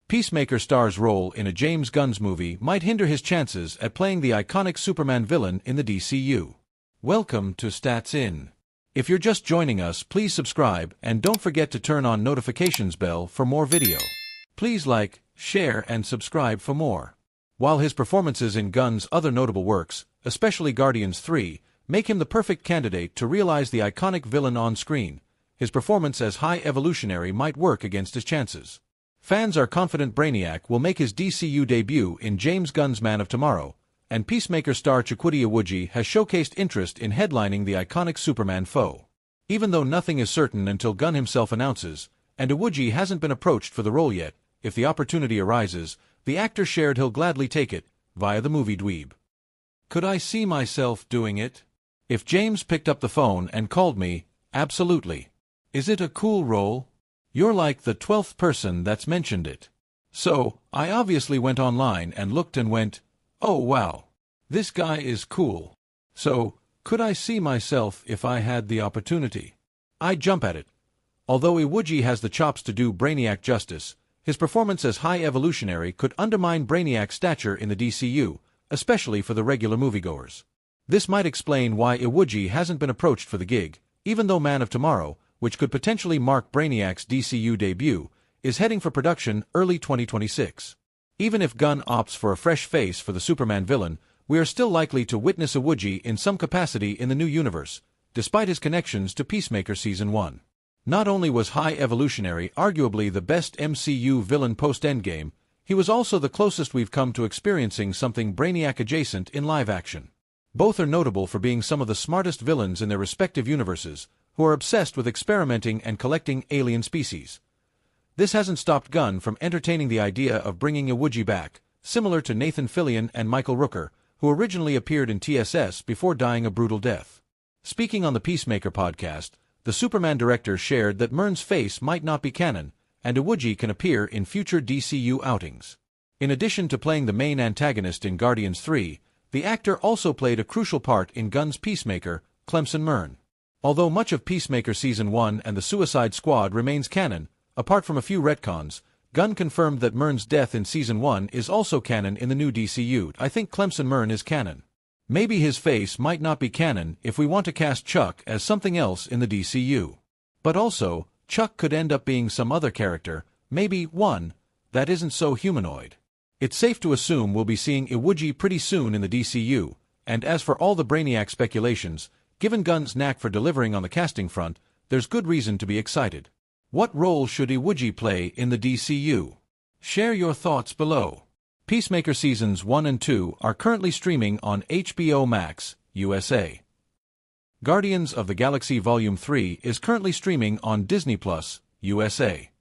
Peacemaker star's role in a James Gunn's movie might hinder his chances at playing the iconic Superman villain in the DCU. Welcome to Stats In. If you're just joining us, please subscribe and don't forget to turn on notifications bell for more video. Please like, share and subscribe for more. While his performances in Gunn's other notable works, especially Guardians 3, make him the perfect candidate to realize the iconic villain on screen, his performance as High Evolutionary might work against his chances. Fans are confident Brainiac will make his DCU debut in James Gunn's Man of Tomorrow, and Peacemaker star Chukwudi Iwuji has showcased interest in headlining the iconic Superman foe. Even though nothing is certain until Gunn himself announces, and Iwuji hasn't been approached for the role yet, if the opportunity arises, the actor shared he'll gladly take it, via the movie Dweeb. Could I see myself doing it? If James picked up the phone and called me, absolutely. Is it a cool role? You're like the 12th person that's mentioned it. So, I obviously went online and looked and went, oh wow, this guy is cool. So, could I see myself if I had the opportunity? I'd jump at it. Although Iwuji has the chops to do Brainiac justice, his performance as High Evolutionary could undermine Brainiac's stature in the DCU, especially for the regular moviegoers. This might explain why Iwuji hasn't been approached for the gig, even though Man of Tomorrow, which could potentially mark Brainiac's DCU debut, is heading for production early 2026. Even if Gunn opts for a fresh face for the Superman villain, we are still likely to witness Iwuji in some capacity in the new universe, despite his connections to Peacemaker Season 1. Not only was High Evolutionary arguably the best MCU villain post-Endgame, he was also the closest we've come to experiencing something Brainiac-adjacent in live action. Both are notable for being some of the smartest villains in their respective universes, who are obsessed with experimenting and collecting alien species. This hasn't stopped Gunn from entertaining the idea of bringing Iwuji back, similar to Nathan Fillion and Michael Rooker, who originally appeared in TSS before dying a brutal death. Speaking on the Peacemaker podcast, the Superman director shared that Murn's face might not be canon, and Iwuji can appear in future DCU outings. In addition to playing the main antagonist in Guardians 3, the actor also played a crucial part in Gunn's Peacemaker, Clemson Murn. Although much of Peacemaker Season 1 and the Suicide Squad remains canon, apart from a few retcons, Gunn confirmed that Murn's death in Season 1 is also canon in the new DCU. I think Clemson Murn is canon. Maybe his face might not be canon if we want to cast Chuck as something else in the DCU. But also, Chuck could end up being some other character, maybe one, that isn't so humanoid. It's safe to assume we'll be seeing Iwuji pretty soon in the DCU, and as for all the Brainiac speculations, given Gunn's knack for delivering on the casting front, there's good reason to be excited. What role should Iwuji play in the DCU? Share your thoughts below. Peacemaker Seasons 1 and 2 are currently streaming on HBO Max, USA. Guardians of the Galaxy Volume 3 is currently streaming on Disney+, USA.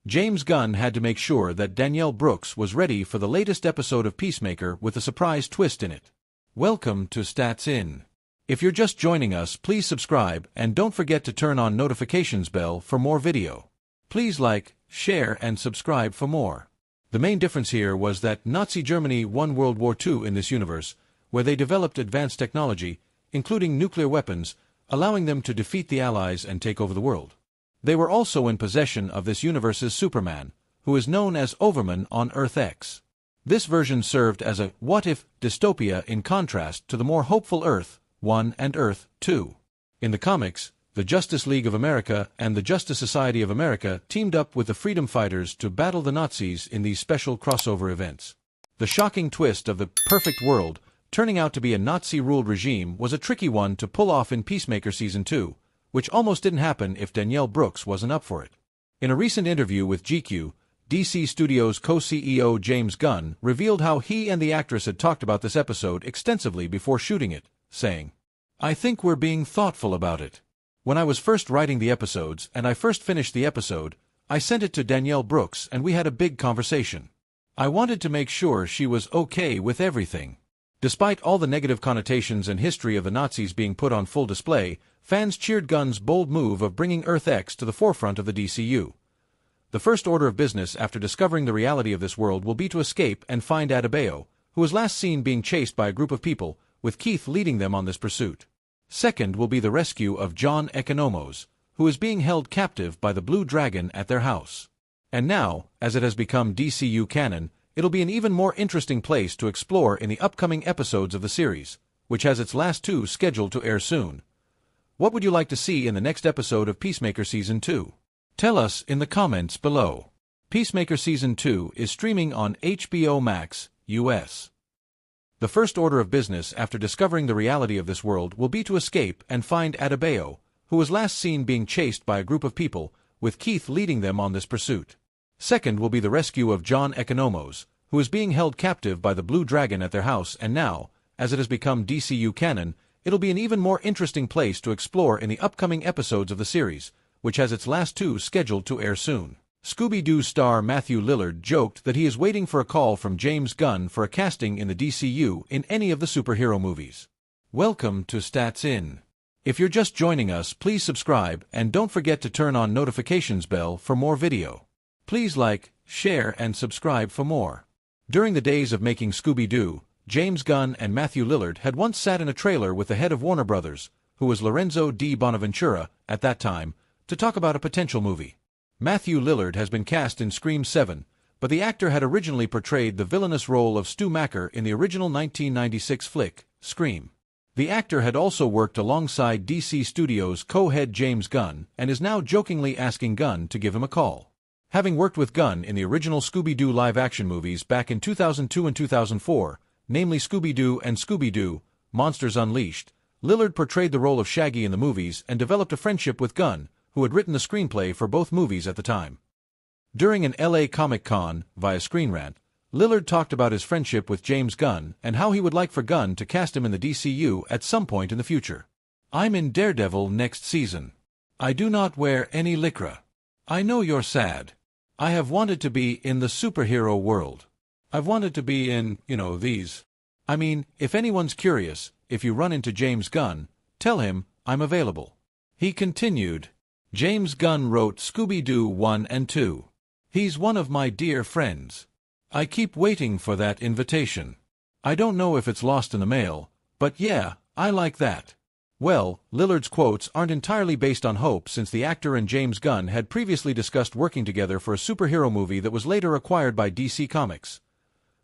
James Gunn had to make sure that Danielle Brooks was ready for the latest episode of Peacemaker with a surprise twist in it. Welcome to Stats In. If you're just joining us, please subscribe and don't forget to turn on notifications bell for more video. Please like, share and subscribe for more. The main difference here was that Nazi Germany won World War II in this universe, where they developed advanced technology, including nuclear weapons, allowing them to defeat the Allies and take over the world. They were also in possession of this universe's Superman, who is known as Overman on Earth X. This version served as a what-if dystopia in contrast to the more hopeful Earth 1 and Earth 2. In the comics, the Justice League of America and the Justice Society of America teamed up with the Freedom Fighters to battle the Nazis in these special crossover events. The shocking twist of the perfect world turning out to be a Nazi-ruled regime was a tricky one to pull off in Peacemaker Season 2, which almost didn't happen if Danielle Brooks wasn't up for it. In a recent interview with GQ, DC Studios co-CEO James Gunn revealed how he and the actress had talked about this episode extensively before shooting it, saying, "I think we're being thoughtful about it. When I was first writing the episodes and I first finished the episode, I sent it to Danielle Brooks and we had a big conversation. I wanted to make sure she was okay with everything." Despite all the negative connotations and history of the Nazis being put on full display, fans cheered Gunn's bold move of bringing Earth X to the forefront of the DCU. The first order of business after discovering the reality of this world will be to escape and find Adebayo, who was last seen being chased by a group of people, with Keith leading them on this pursuit. Second will be the rescue of John Economos, who is being held captive by the Blue Dragon at their house. And now, as it has become DCU canon, it'll be an even more interesting place to explore in the upcoming episodes of the series, which has its last 2 scheduled to air soon. What would you like to see in the next episode of Peacemaker Season 2? Tell us in the comments below. Peacemaker Season 2 is streaming on HBO Max, US. The first order of business after discovering the reality of this world will be to escape and find Adebayo, who was last seen being chased by a group of people, with Keith leading them on this pursuit. Second will be the rescue of John Economos, who is being held captive by the Blue Dragon at their house, and now, as it has become DCU canon, it'll be an even more interesting place to explore in the upcoming episodes of the series, which has its last 2 scheduled to air soon. Scooby-Doo star Matthew Lillard joked that he is waiting for a call from James Gunn for a casting in the DCU in any of the superhero movies. Welcome to Stats In. If you're just joining us, please subscribe and don't forget to turn on notifications bell for more video. Please like, share, and subscribe for more. During the days of making Scooby-Doo, James Gunn and Matthew Lillard had once sat in a trailer with the head of Warner Brothers, who was Lorenzo D. Bonaventura at that time, to talk about a potential movie. Matthew Lillard has been cast in Scream 7, but the actor had originally portrayed the villainous role of Stu Macker in the original 1996 flick, Scream. The actor had also worked alongside DC Studios co-head James Gunn and is now jokingly asking Gunn to give him a call. Having worked with Gunn in the original Scooby-Doo live-action movies back in 2002 and 2004, namely Scooby-Doo and Scooby-Doo, Monsters Unleashed, Lillard portrayed the role of Shaggy in the movies and developed a friendship with Gunn, who had written the screenplay for both movies at the time. During an LA Comic-Con, via Screen Rant, Lillard talked about his friendship with James Gunn and how he would like for Gunn to cast him in the DCU at some point in the future. "I'm in Daredevil next season. I do not wear any lycra. I know you're sad. I have wanted to be in the superhero world. I've wanted to be in, these. I mean, if anyone's curious, if you run into James Gunn, tell him I'm available." He continued, "James Gunn wrote Scooby-Doo 1 and 2. He's one of my dear friends. I keep waiting for that invitation. I don't know if it's lost in the mail, but yeah, I like that." Well, Lillard's quotes aren't entirely based on hope, since the actor and James Gunn had previously discussed working together for a superhero movie that was later acquired by DC Comics.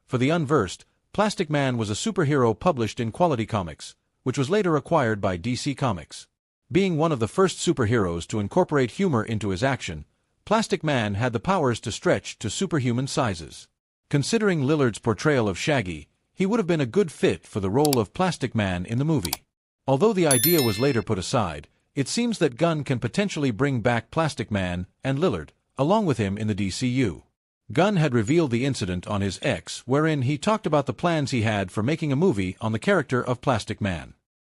For the unversed, Plastic Man was a superhero published in Quality Comics, which was later acquired by DC Comics. Being one of the first superheroes to incorporate humor into his action, Plastic Man had the powers to stretch to superhuman sizes. Considering Lillard's portrayal of Shaggy, he would have been a good fit for the role of Plastic Man in the movie. Although the idea was later put aside, it seems that Gunn can potentially bring back Plastic Man and Lillard, along with him in the DCU. Gunn had revealed the incident on his X, wherein he talked about the plans he had for making a movie on the character of Plastic Man.